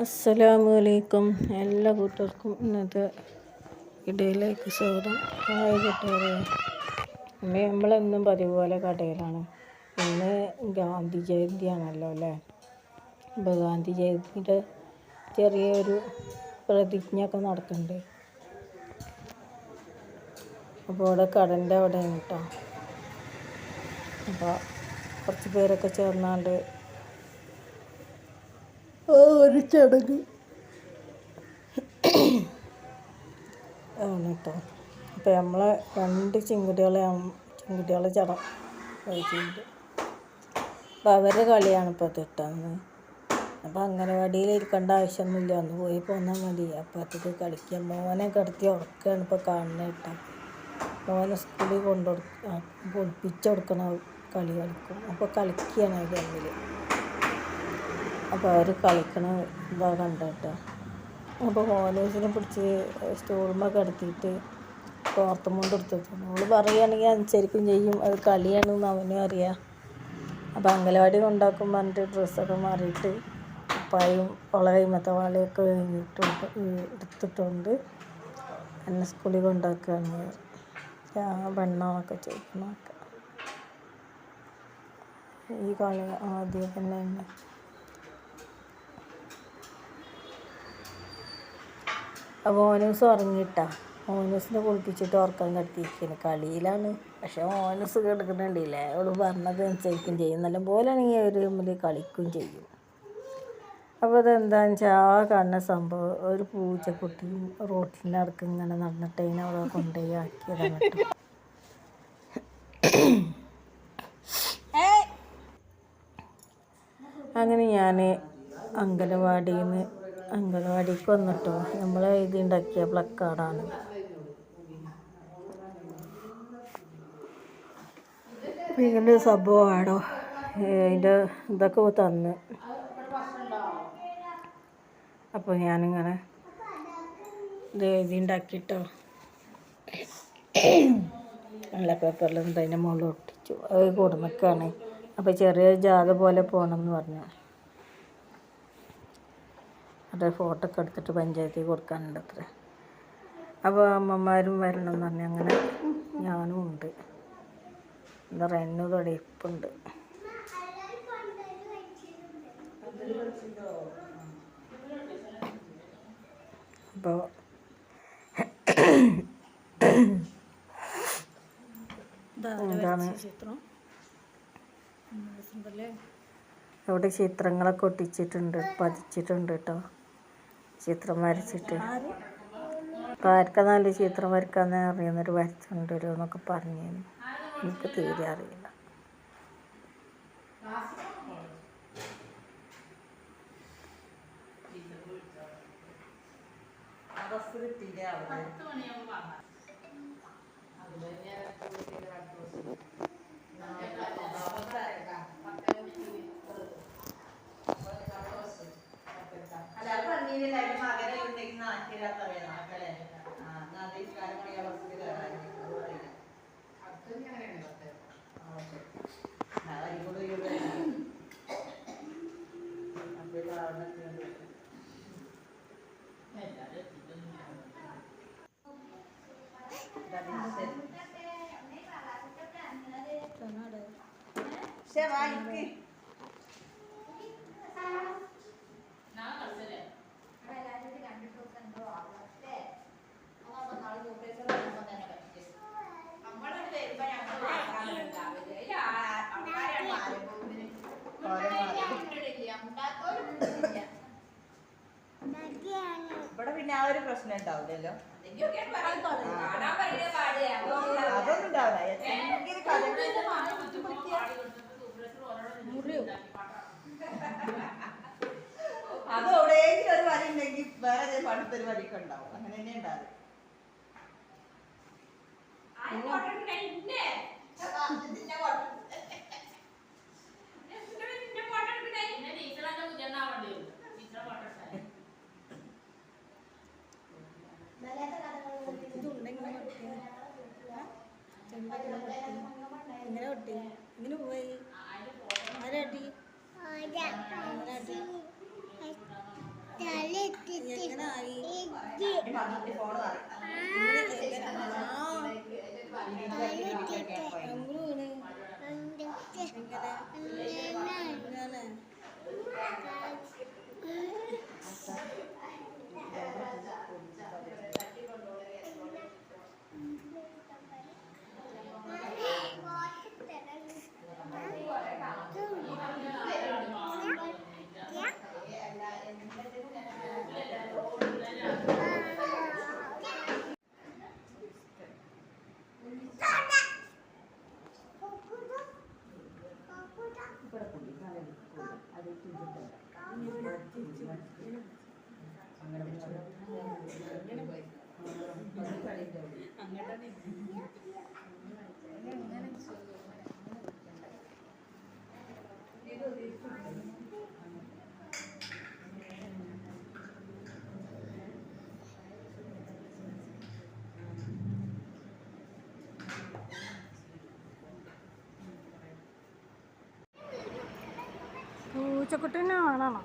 അസ്സലാമലൈക്കും. എല്ലാ കൂട്ടർക്കും ഇന്നത്തെ ഇടയിലേക്ക് സ്വാഗതം. ഹായ് കൂട്ടുകാരെ, നമ്മളെന്നും പതിവ് പോലെ കടയിലാണ്. ഇന്ന് ഗാന്ധി ജയന്തിയാണല്ലോ അല്ലേ. അപ്പോൾ ഗാന്ധി ജയന്തിയുടെ ചെറിയൊരു പ്രതിജ്ഞയൊക്കെ നടക്കുന്നുണ്ട്. അപ്പോൾ അവിടെ കടൻ്റെ അവിടെയാണ് കേട്ടോ. അപ്പോൾ കുറച്ച് പേരൊക്കെ ചേർന്നാണ്ട് ഒരു ചടങ്ങ് ആണ് കേട്ടോ. അപ്പോൾ നമ്മളെ 2 ചിങ്കുട്ടികളെ കഴിച്ചിട്ടുണ്ട്. അപ്പോൾ അവരുടെ കളിയാണ് ഇപ്പോൾ തിട്ടുന്നത്. അപ്പോൾ അംഗനവാടിയിൽ ഇരിക്കേണ്ട ആവശ്യമൊന്നുമില്ല, ഒന്ന് പോയി പോന്നാൽ മതി. അപ്പോൾ അത് കളിക്കുക. മോനെ കിടത്തി ഉറക്കുകയാണ് ഇപ്പോൾ കാണുന്നത് കേട്ടോ. മോനെ സ്കൂളിൽ പൊളിപ്പിച്ചുകൊടുക്കണ കളി കളിക്കും. അപ്പോൾ കളിക്കുകയാണ് അവർ തമ്മിൽ. അപ്പോൾ അവർ കളിക്കണ ഇതാ കണ്ടോ. അപ്പോൾ മോനൂസിനെ പിടിച്ച് സ്റ്റൂളുമ്മ കിടത്തിയിട്ട് തോർത്തും കൊണ്ട് എടുത്തിട്ട് നമ്മൾ പറയുകയാണെങ്കിൽ അനുസരിക്കും ചെയ്യും. അത് കളിയാണെന്ന് അവനും അറിയാം. അപ്പോൾ അംഗനവാടി കൊണ്ടാക്കും പറഞ്ഞിട്ട് ഡ്രസ്സൊക്കെ മാറിയിട്ട് ഉപ്പായും കൈമത്തെ വാളയൊക്കെ എടുത്തിട്ടുണ്ട് എന്നെ സ്കൂളിൽ കൊണ്ടാക്കുകയാണ്. പെണ്ണാന്നൊക്കെ ചോദിക്കണമൊക്കെ ഈ കളി ആദ്യം തന്നെ. അപ്പോൾ മോനൂസ് ഉറങ്ങിയിട്ടാ. മോനൂസിനെ കുളിപ്പിച്ചിട്ട് ഉറക്കം കടത്തിയിരിക്കുന്നു. കളിയിലാണ്. പക്ഷെ മോനൂസ് കിടക്കുന്നുണ്ടില്ലേ, അവൾ പറഞ്ഞത് അനുസരിക്കും ചെയ്യും. നല്ല പോലെയാണെങ്കിൽ അവർ തമ്മിൽ കളിക്കും ചെയ്യും. അപ്പോൾ അതെന്താണെന്ന് വെച്ചാൽ ആ കാണുന്ന സംഭവം ഒരു പൂച്ചക്കുട്ടിയും റോട്ടിൻ്റെ അടുക്ക് ഇങ്ങനെ നടന്നിട്ട് അതിനവിടെ കൊണ്ടുപോയി ആക്കിയതാണ് കേട്ടോ. അങ്ങനെ ഞാൻ അംഗനവാടിക്ക് വന്നിട്ടോ. നമ്മൾ ഇതുണ്ടാക്കിയ പ്ലക്കാർഡാണ്. അപ്പോൾ ഇങ്ങനെ ഒരു സംഭവമാണോ, അതിൻ്റെ ഇതൊക്കെ തന്ന്. അപ്പോൾ ഞാനിങ്ങനെ ഇത് എഴുതിണ്ടാക്കിയിട്ടോ നല്ല പേപ്പറിലുണ്ട്. അതിൻ്റെ മുകളിൽ ഒട്ടിച്ചു. അത് കൊടുന്നൊക്കെയാണ്. അപ്പോൾ ചെറിയ ജാഥ പോലെ പോകണമെന്ന് പറഞ്ഞു. അത് ഫോട്ടോ ഒക്കെ എടുത്തിട്ട് പഞ്ചായത്തിൽ കൊടുക്കാനുണ്ട് അത്ര. അപ്പോൾ അമ്മമാരും വരണമെന്ന് പറഞ്ഞു. അങ്ങനെ ഞാനും ഉണ്ട്. എന്താ റെന്നു തൊടിയിപ്പുണ്ട്. അപ്പോൾ എന്താണ് അവിടെ ചിത്രങ്ങളൊക്കെ ഒട്ടിച്ചിട്ടുണ്ട്, പതിച്ചിട്ടുണ്ട് കേട്ടോ. ചിത്രം വരച്ചിട്ട് അപ്പോൾ ആർക്കാ നല്ല ചിത്രം വരയ്ക്കാന്ന് അറിയുന്നൊരു വരച്ചുകൊണ്ട് വരുമോ എന്നൊക്കെ പറഞ്ഞു. എനിക്ക് തീരെ അറിയില്ല. ഇവിടെ പിന്നെ ആ ഒരു പ്രശ്നം ഉണ്ടാവില്ലല്ലോ. അതൊന്നും ഉണ്ടാവില്ല. അത് എവിടെയെങ്കിലും ഒരു വരി ഉണ്ടെങ്കിൽ വേറെ പണ്ടത്തൊരു വരിയൊക്കെ ഉണ്ടാവും. അങ്ങനെ തന്നെ ഉണ്ടാവും. ഇങ്ങനെ പോയി ആരടി എങ്ങനെ ആയി ഫോണ് പൂച്ചക്കുട്ടീനെ കാണണം.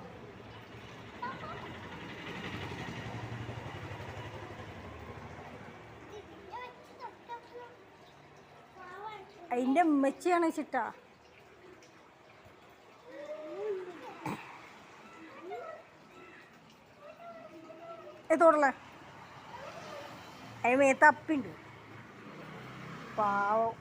അതിൻ്റെ ഉമ്മച്ചിയാണ് ചിട്ടാ. ഏതോടല്ലേ അതിന് മേത്ത് അപ്പിണ്ട്. പാവം.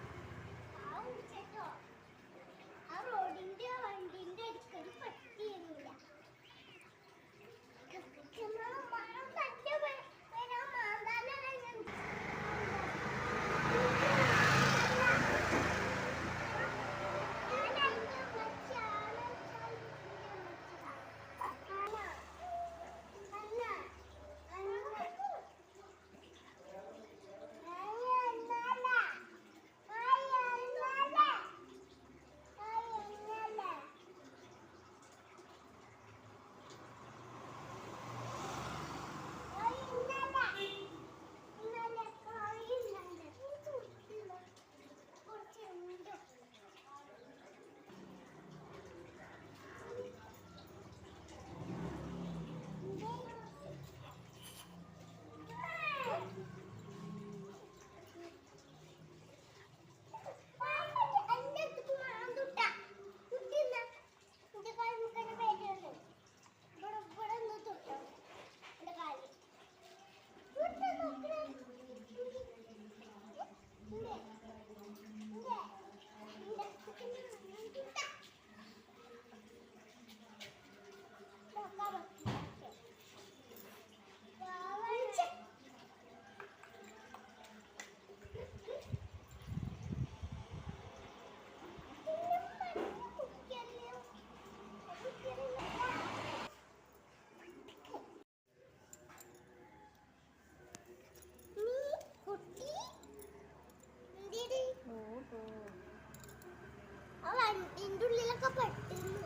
വണ്ടിന്റെ ഉള്ളിലൊക്കെ പെട്ടിരുന്നു.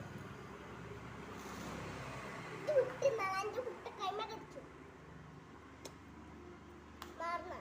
എന്റെ കുട്ട കൈമ കടിച്ചു മാറണ.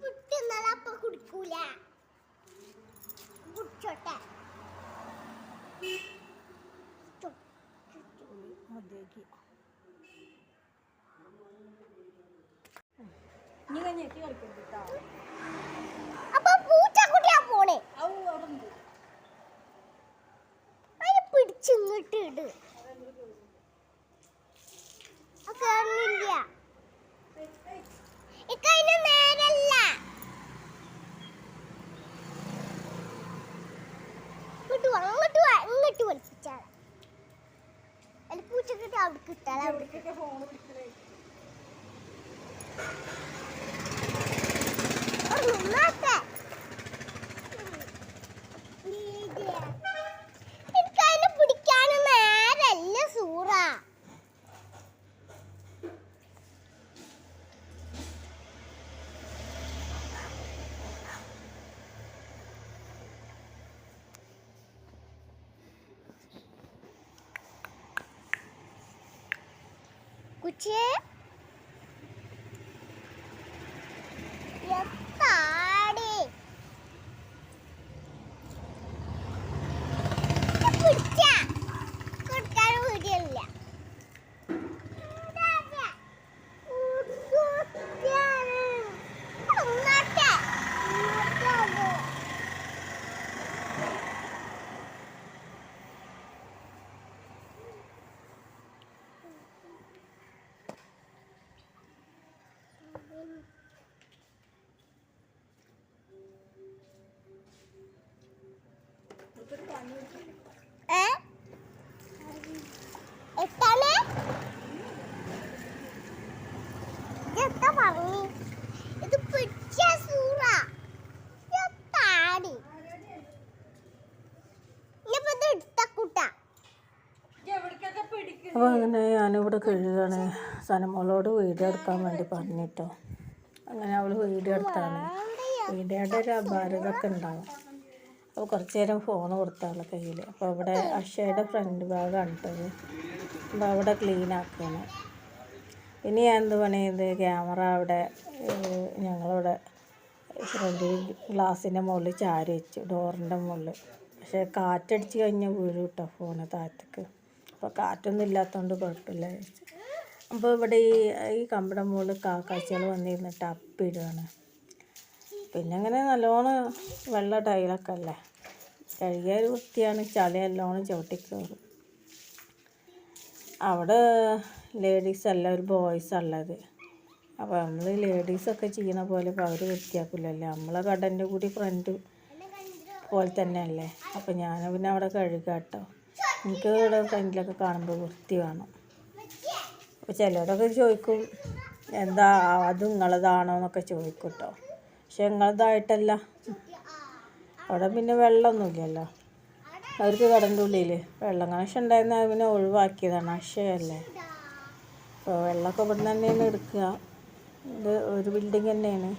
കുട്ടിന്നപ്പ കുടിക്കൂല കുടിച്ചോട്ടെ. മതിയാക്കി ഇനി കഞ്ഞേക്ക് കളിക്കണ്ട. അപ്പൊ പൂച്ചക്കുട്ടിയാ പോണേ. അതിനെ പിടിച്ചിങ്ങോട്ട് ഇട്. കേറില്ല ഇക്കതിന് നേരല്ല. അങ്ങോട്ട് വാ ഇങ്ങോട്ട് വലിപ്പിച്ചാൽ അല്ല പൂച്ചക്കുട്ടി അവിടെ കിട്ടാൽ അവിടെ എനിക്കതിനെ പിടിക്കാനും പിടിച്ച് എത്താടി പിടിച്ച കൊടുക്കാൻ വീടില്ല എത്താണ് ഇതെന്താ പറഞ്ഞു ഇത് പിടിച്ച സൂറ എത്താടി ഇനിയിപ്പോ ഇത് എടുത്ത കൂട്ടാ എവിടേക്കൊക്കെ പിടിക്കും അപ്പോൾ അങ്ങനെ ഞാനിവിടെ കഴുകാണ് സനമോളോട് വീഡിയോ എടുക്കാൻ വേണ്ടി പറഞ്ഞിട്ടോ. അങ്ങനെ അവൾ വീഡിയോ എടുത്താണ്. വീഡിയോയുടെ ഒരു അപാരതൊക്കെ ഉണ്ടാവും. അപ്പോൾ കുറച്ച് നേരം ഫോൺ കൊടുത്താളെ കയ്യിൽ. അപ്പോൾ അവിടെ അക്ഷയുടെ ഫ്രണ്ട് ഭാഗമാണ് ഇട്ടത്. അപ്പോൾ അവിടെ ക്ലീൻ ആക്കുകയാണ്. ഇനി ഞാൻ എന്ത് പണി ചെയ്ത് ക്യാമറ അവിടെ ഞങ്ങളിവിടെ ഫ്രണ്ടിൽ ഗ്ലാസിൻ്റെ മുകളിൽ ചാരി വെച്ചു, ഡോറിൻ്റെ മുകളിൽ. പക്ഷേ കാറ്റടിച്ച് കഴിഞ്ഞാൽ വീഴും കേട്ടോ ഫോണ് താഴത്തേക്ക്. അപ്പോൾ കാറ്റൊന്നും ഇല്ലാത്തതുകൊണ്ട് കുഴപ്പമില്ല വെച്ചു. അപ്പോൾ ഇവിടെ ഈ കമ്പയുടെ മുകളിൽ കാക്കാച്ചികൾ വന്നിരുന്നിട്ട് അപ്പിടുകയാണ്. പിന്നെ അങ്ങനെ നല്ലോണം വെള്ള ടൈലൊക്കെ അല്ലേ, കഴുകിയ ഒരു വൃത്തിയാണ്. ചളി നല്ലോണം ചവിട്ടിക്കയറും. അവിടെ ലേഡീസ് അല്ല, ഒരു ബോയ്സ് ഉള്ളത്. അപ്പോൾ നമ്മൾ ലേഡീസൊക്കെ ചെയ്യണ പോലെ ഇപ്പോൾ അവർ വൃത്തിയാക്കില്ലല്ലോ. നമ്മളെ കടൻ്റെ കൂടി ഫ്രണ്ട് പോലെ തന്നെയല്ലേ. അപ്പോൾ ഞാൻ പിന്നെ അവിടെ കഴുകാം കേട്ടോ. എനിക്ക് ഇവിടെ ഫ്രണ്ടിലൊക്കെ കാണുമ്പോൾ വൃത്തി വേണം. അപ്പോൾ ചിലരൊക്കെ ചോദിക്കും എന്താ അത് നിങ്ങളതാണോ എന്നൊക്കെ ചോദിക്കും കേട്ടോ. പക്ഷെ നിങ്ങളതായിട്ടല്ല. അവിടെ പിന്നെ വെള്ളമൊന്നുമില്ലല്ലോ. അവർക്ക് കടൻ്റെ ഉള്ളിൽ വെള്ളം കണക്ഷൻ ഉണ്ടായിരുന്ന അത് പിന്നെ ഒഴിവാക്കിയതാണ്. അക്ഷയല്ലേ. അപ്പോൾ വെള്ളമൊക്കെ ഇവിടെ നിന്ന് തന്നെയാണ് എടുക്കുക. ഇത് ഒരു ബിൽഡിങ് തന്നെയാണ്.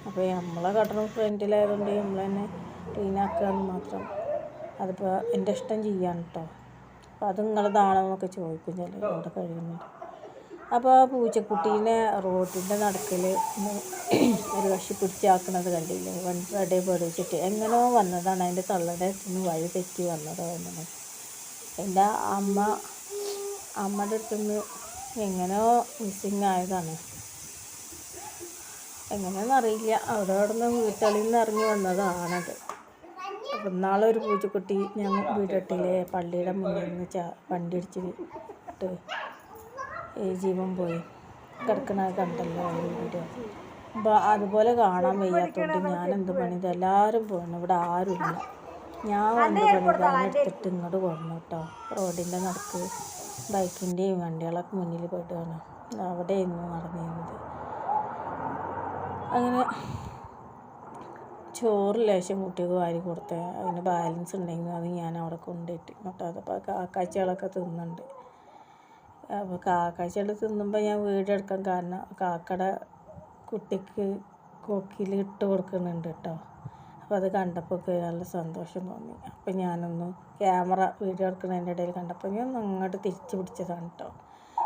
അപ്പോൾ നമ്മളെ കടന്ന് ഫ്രണ്ടിലായതുകൊണ്ട് നമ്മൾ തന്നെ ക്ലീനാക്കുക എന്ന് മാത്രം. അതിപ്പോൾ എൻ്റെ ഇഷ്ടം ചെയ്യാൻ കേട്ടോ. അപ്പോൾ അത് നിങ്ങളതാണോ എന്നൊക്കെ ചോദിക്കും ചിലർ അവിടെ കഴിയുന്നുണ്ട്. അപ്പോൾ ആ പൂച്ചക്കുട്ടീനെ റോഡിൻ്റെ നടുക്കിൽ ഒരു കക്ഷി പിടിച്ചാക്കുന്നത് കണ്ടില്ലേ. വണ്ടിയുടെ പേടിച്ചിട്ട് എങ്ങനെയോ വന്നതാണ്. അതിൻ്റെ തള്ളയുടെ വഴി തെറ്റി വന്നതോ എന്നത്. എൻ്റെ അമ്മയുടെ അടുത്തുനിന്ന് എങ്ങനെയോ മിസ്സിങ് ആയതാണ്. എങ്ങനെയാണെന്ന് അറിയില്ല. അവിടെ നിന്ന് വീട്ടുകളിൽ നിന്ന് ഇറങ്ങി വന്നതാണത്. അപ്പം ഇന്നാളെ ഒരു പൂച്ചക്കുട്ടി ഞാൻ വീട്ടിലെ പള്ളിയുടെ മുന്നിൽ നിന്ന് വണ്ടി ഇടിച്ചിട്ട് ജീവൻ പോയി കിടക്കണ കണ്ടല്ലോ ഒരു വീഡിയോ. അപ്പോൾ അതുപോലെ കാണാൻ വയ്യാത്തതുകൊണ്ട് ഞാൻ എന്ത് പണിത് എല്ലാവരും പോകണം. ഇവിടെ ആരുമില്ല. ഞാൻ എന്ത് പണിത് എടുത്തിട്ട് ഇങ്ങോട്ട് പോകണം കേട്ടോ. റോഡിൻ്റെ നടുക്ക് ബൈക്കിൻ്റെയും വണ്ടികളൊക്കെ മുന്നിൽ പെടുകയാണ്. അവിടെയായിരുന്നു നടന്നിരുന്നത്. അങ്ങനെ ചോറ് ലേശം കുട്ടിക്ക് വാരി കൊടുത്തേ. അതിന് ബാലൻസ് ഉണ്ടെങ്കിൽ അത് ഞാൻ അവിടെ കൊണ്ടുപോയിട്ട് കേട്ടോ. അതപ്പോൾ കാക്കാച്ചികളൊക്കെ തിന്നുന്നുണ്ട്. അപ്പോൾ കാക്കാച്ചികൾ തിന്നുമ്പോൾ ഞാൻ വീഡിയോ എടുക്കാൻ കാരണം കാക്കയുടെ കുട്ടിക്ക് കൊക്കിൽ ഇട്ട് കൊടുക്കുന്നുണ്ട് കേട്ടോ. അപ്പോൾ അത് കണ്ടപ്പോൾ നല്ല സന്തോഷം തോന്നി. അപ്പോൾ ഞാനൊന്ന് ക്യാമറ വീഡിയോ എടുക്കുന്നതിൻ്റെ ഇടയിൽ കണ്ടപ്പോൾ ഞാൻ അങ്ങോട്ട് തിരിച്ചു പിടിച്ചതാണ് കേട്ടോ.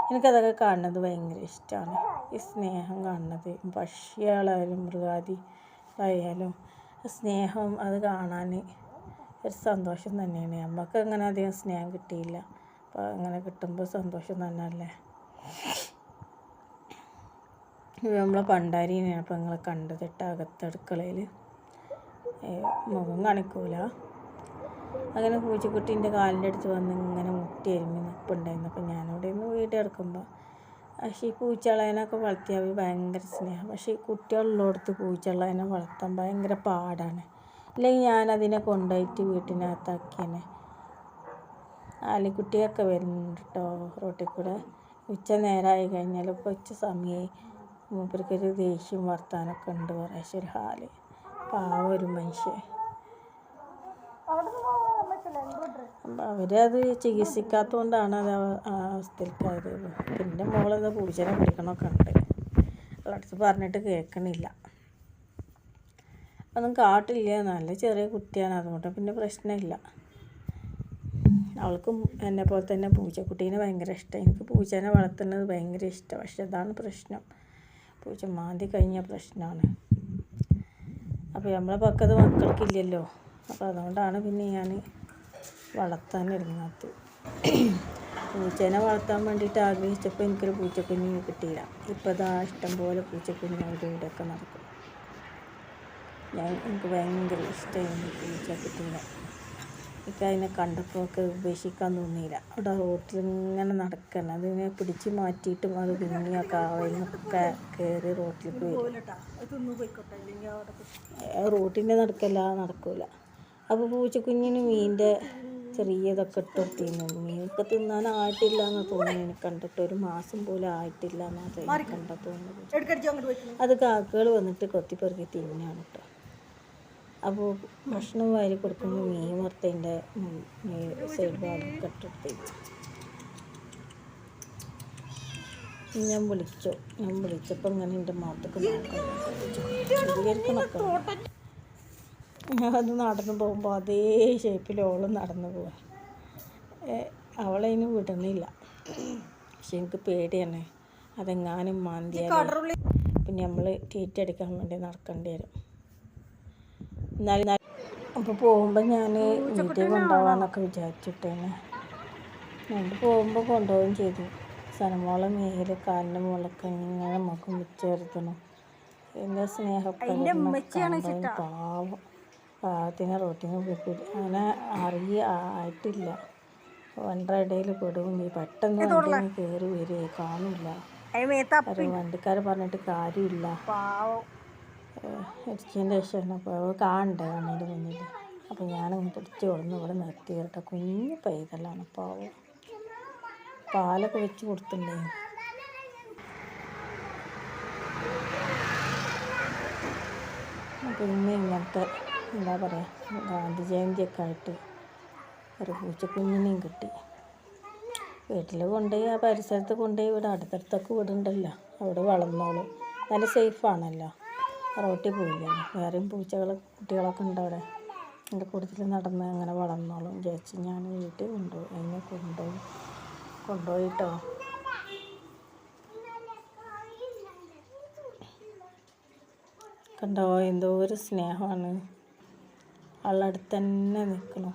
എനിക്കതൊക്കെ കാണുന്നത് ഭയങ്കര ഇഷ്ടമാണ്. ഈ സ്നേഹം കാണുന്നത് പക്ഷികളായാലും മൃഗാദി ആയാലും സ്നേഹം അത് കാണാൻ ഒരു സന്തോഷം തന്നെയാണ്. നമുക്ക് അങ്ങനെ അധികം സ്നേഹം കിട്ടിയില്ല. അപ്പോൾ അങ്ങനെ കിട്ടുമ്പോൾ സന്തോഷം തന്നെയല്ലേ. നമ്മളെ പണ്ടാരീനെയാണ് അപ്പോൾ നിങ്ങൾ കണ്ടത് കേട്ടോ. അകത്തടുക്കളയിൽ മുഖം കാണിക്കൂല. അങ്ങനെ പൂച്ചക്കുട്ടീൻ്റെ കാലിൻ്റെ അടുത്ത് വന്ന് ഇങ്ങനെ മുട്ടി എരുമി നിൽപ്പുണ്ടായിരുന്നു. അപ്പോൾ ഞാനിവിടെ നിന്ന് വീഡിയോ എടുക്കുമ്പോൾ പക്ഷേ ഈ പൂച്ചകളതിനൊക്കെ വളർത്തിയാൽ ഭയങ്കര സ്നേഹം. പക്ഷേ ഈ കുട്ടികളുള്ളടത്ത് പൂച്ചകളതിനെ വളർത്താൻ ഭയങ്കര പാടാണ്. അല്ലെങ്കിൽ ഞാനതിനെ കൊണ്ടുപോയിട്ട് വീട്ടിനകത്താക്കിയനെ. ആലിക്കുട്ടിയൊക്കെ വരുന്നുണ്ട് കേട്ടോ റോട്ടിൽ കൂടെ. ഉച്ച നേരമായി കഴിഞ്ഞാൽ ഇപ്പോൾ ഉച്ച സമയമായി. മൂപ്പർക്കൊരു ദേഷ്യം വർത്താനൊക്കെ ഉണ്ട്. കുറേശ്ശെ ഒരു ഹാല്. പാവം ഒരു മനുഷ്യൻ. അപ്പം അവരത് ചികിത്സിക്കാത്തതുകൊണ്ടാണ് അത് ആ അവസ്ഥയിലേക്കായത്. പിന്നെ മോളത് പൂച്ചനെ പിടിക്കണമൊക്കെ ഉണ്ട്. അവളടുത്ത് പറഞ്ഞിട്ട് കേൾക്കണില്ല. ഒന്നും കാട്ടില്ല. നല്ല ചെറിയ കുട്ടിയാണ്. അതുകൊണ്ട് പിന്നെ പ്രശ്നമില്ല. അവൾക്കും എന്നെ പോലെ തന്നെ പൂച്ചക്കുട്ടീനെ ഭയങ്കര ഇഷ്ടമാണ്. എനിക്ക് പൂച്ചേനെ വളർത്തുന്നത് ഭയങ്കര ഇഷ്ടമാണ്. പക്ഷെ അതാണ് പ്രശ്നം, പൂച്ച മാന്തി കഴിഞ്ഞ പ്രശ്നമാണ്. അപ്പോൾ നമ്മളെ പക്കത്ത് മക്കൾക്കില്ലല്ലോ, അപ്പോൾ അതുകൊണ്ടാണ് പിന്നെ ഞാൻ വളർത്താൻ ഇറങ്ങാത്തത്. പൂച്ചേനെ വളർത്താൻ വേണ്ടിയിട്ട് ആഗ്രഹിച്ചപ്പോൾ എനിക്കൊരു പൂച്ചക്കുഞ്ഞിനെ കിട്ടിയില്ല. ഇപ്പോൾ ഇതാ ഇഷ്ടംപോലെ പൂച്ചക്കുഞ്ഞ് അവിടെ ഇവിടെയൊക്കെ നടക്കും. എനിക്ക് ഭയങ്കര ഇഷ്ടമായിരുന്നു പൂച്ചക്കുട്ടീനെ. എനിക്ക് അതിനെ കണ്ടപ്പോൾ ഒക്കെ ഉപേക്ഷിക്കാൻ തോന്നിയില്ല. അവിടെ റോട്ടിൽ ഇങ്ങനെ നടക്കണം, അതിനെ പിടിച്ച് മാറ്റിയിട്ടും അത് പിന്നെ കാവലിനൊക്കെ കയറി റോട്ടിലേക്ക് വരും. റോട്ടിൻ്റെ നടക്കൂല. അപ്പോൾ പൂച്ചക്കുഞ്ഞിന് മീനിൻ്റെ ചെറിയതൊക്കെ ഇട്ടുകൊടുത്തിരുന്നു. മീനൊക്കെ തിന്നാനായിട്ടില്ല എന്ന് തോന്നുന്നു. എനിക്ക് കണ്ടിട്ട് 1 മാസം പോലും ആയിട്ടില്ല എന്നാണ് കണ്ടാൽ തോന്നുന്നത്. അത് കാക്കകൾ വന്നിട്ട് കൊത്തിപ്പെറുക്കി തിന്നാണ് കേട്ടോ. അപ്പോൾ ഭക്ഷണം വാരി കൊടുക്കുമ്പോൾ മീൻ വറുത്തതിൻ്റെ സൈഡ് ഭാഗമൊക്കെ ഇട്ടെടുത്തിരുന്നു. ഞാൻ വിളിച്ചപ്പോൾ ഇങ്ങനെ എൻ്റെ മുഖത്തൊക്കെ നോക്കണം. അത് നടന്നു പോകുമ്പോൾ അതേ ഷേപ്പിൽ ഓളും നടന്നു പോവാൻ. അവളതിന് വിടണില്ല. പക്ഷെ എനിക്ക് പേടിയാണ്, അതെങ്ങാനും മാന്തിയാൽ പിന്നെ നമ്മൾ തീറ്റ എടുക്കാൻ വേണ്ടി നടക്കേണ്ടി വരും. എന്നാലും അപ്പോൾ പോകുമ്പോൾ ഞാൻ വീട്ടിൽ കൊണ്ടുപോകാമെന്നൊക്കെ വിചാരിച്ചിട്ടേനെ. ഞങ്ങൾ പോകുമ്പോൾ കൊണ്ടുപോവുകയും ചെയ്തു. സനമോളെ മേലെ കാലിൻ്റെ മുകളൊക്കെ ഇങ്ങനെ മുഖം വെച്ച് വരുത്തണം. എൻ്റെ സ്നേഹപ്രകടനം പാവം പാവത്തിനെ റോട്ടിന് പോയി അങ്ങനെ ആയിട്ടില്ല. വണ്ടിയുടെ ഇടയിൽ പെടും. പെട്ടെന്ന് വണ്ടിയിൽ കയറി വരിക കാണില്ല. വണ്ടിക്കാരെ പറഞ്ഞിട്ട് കാര്യമില്ല. ഇടിച്ചതിൻ്റെ ശേഷം അപ്പോൾ കാണണ്ടേ കണ്ണിൻ്റെ മുന്നിൽ. അപ്പോൾ ഞാനങ്ങ് പിടിച്ച് കൊടുന്ന് ഇവിടെ നിർത്തി കേട്ടോ. കുഞ്ഞു പൈതലാണ് പാവം. പാലൊക്കെ വെച്ച് കൊടുത്തിട്ടുണ്ടേ. പിന്നെ ഇങ്ങനത്തെ എന്താ പറയുക, ഗാന്ധി ജയന്തിയൊക്കെ ആയിട്ട് ഒരു പൂച്ചക്കുഞ്ഞിനെയും കിട്ടി. വീട്ടിൽ കൊണ്ടുപോയി ആ പരിസരത്ത് കൊണ്ടുപോയി ഇവിടെ അടുത്തടുത്തൊക്കെ വീടുണ്ടല്ലോ, അവിടെ വളർന്നോളും. നല്ല സേഫാണല്ലോ, റോട്ടിൽ പോയില്ലല്ലോ. വേറെയും കുട്ടികളൊക്കെ ഉണ്ട് അവിടെ. എൻ്റെ കൂട്ടത്തിൽ നടന്ന് അങ്ങനെ വളർന്നോളും വിചാരിച്ച് ഞാൻ വീട്ടിൽ കൊണ്ടുപോയി. അതിനെ കൊണ്ടുപോയിട്ടോ. കണ്ടോ എന്തോ ഒരു സ്നേഹമാണ്. ആളടുത്ത് തന്നെ നിൽക്കണു.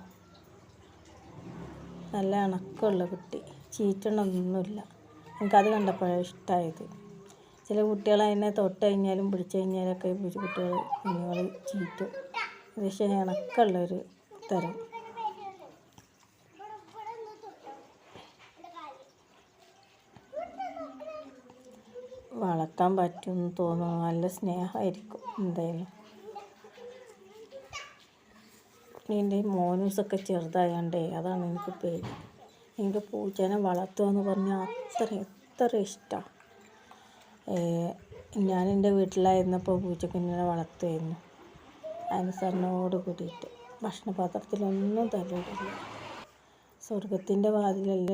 നല്ല ഇണക്കമുള്ള കുട്ടി, ചീറ്റണമൊന്നുമില്ല. എനിക്കത് കണ്ടപ്പോഴാണ് ഇഷ്ടമായത്. ചില കുട്ടികൾ അതിനെ തൊട്ട് കഴിഞ്ഞാലും പിടിച്ചു കഴിഞ്ഞാലൊക്കെ കുട്ടികൾ കുഞ്ഞുങ്ങൾ ചീറ്റും. പക്ഷേ ഇണക്കമുള്ളൊരു തരം. വളർത്താൻ പറ്റുമെന്ന് തോന്നുന്നു. നല്ല സ്നേഹമായിരിക്കും എന്തായാലും. എൻ്റെ മോനൂസൊക്കെ ചെറുതായണ്ടേ, അതാണ് എനിക്ക് പേടി. എനിക്ക് പൂച്ചേനെ വളർത്തുക എന്ന് പറഞ്ഞാൽ എത്ര ഇഷ്ടമാണ്. ഞാൻ എൻ്റെ വീട്ടിലായിരുന്നപ്പോൾ പൂച്ചക്കുഞ്ഞിനെ വളർത്തുമായിരുന്നു. അനുസരണയോട് കൂടിയിട്ട് ഭക്ഷണപാത്രത്തിലൊന്നും തലയിടില്ല. സ്വർഗത്തിൻ്റെ വാതിലല്ല